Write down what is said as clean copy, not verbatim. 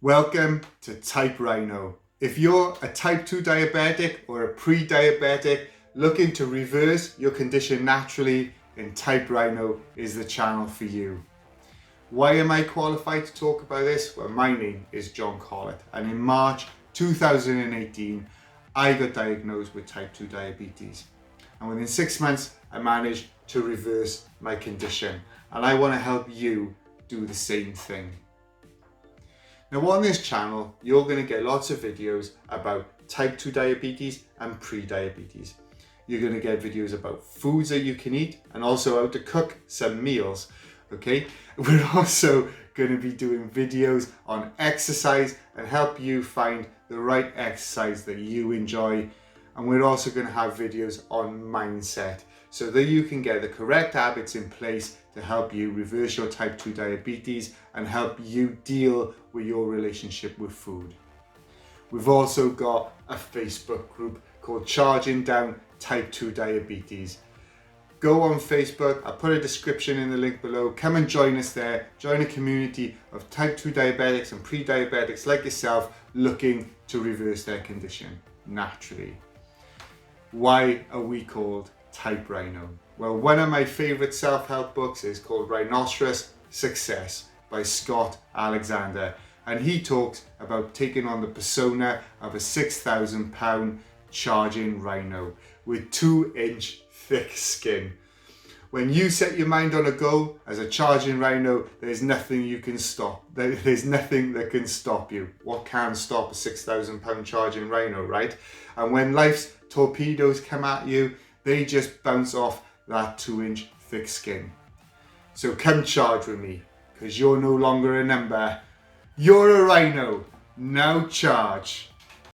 Welcome to Type Rhino. If you're a type 2 diabetic or a pre-diabetic looking to reverse your condition naturally, then Type Rhino is the channel for you. Why am I qualified to talk about this? Well, my name is John Collett, and in March 2018 I got diagnosed with type 2 diabetes, and within 6 months I managed to reverse my condition, and I want to help you do the same thing. Now on this channel, you're going to get lots of videos about type 2 diabetes and pre-diabetes. You're going to get videos about foods that you can eat and also how to cook some meals. Okay, we're also going to be doing videos on exercise and help you find the right exercise that you enjoy. And we're also going to have videos on mindset so that you can get the correct habits in place to help you reverse your type 2 diabetes and help you deal with your relationship with food. We've also got a Facebook group called Charging Down Type 2 Diabetes. Go on Facebook, I'll put a description in the link below. Come and join us there. Join a community of type 2 diabetics and pre-diabetics like yourself looking to reverse their condition naturally. Why are we called Type Rhino? Well, one of my favourite self-help books is called Rhinoceros Success by Scott Alexander, and he talks about taking on the persona of a 6,000 pound charging rhino with 2-inch thick skin. When you set your mind on a goal as a charging rhino, there's nothing you can stop. There's nothing that can stop you. What can stop a 6,000 pound charging rhino, right? And when life's torpedoes come at you, they just bounce off that 2-inch thick skin. So come charge with me, because you're no longer a number. You're a rhino. Now charge.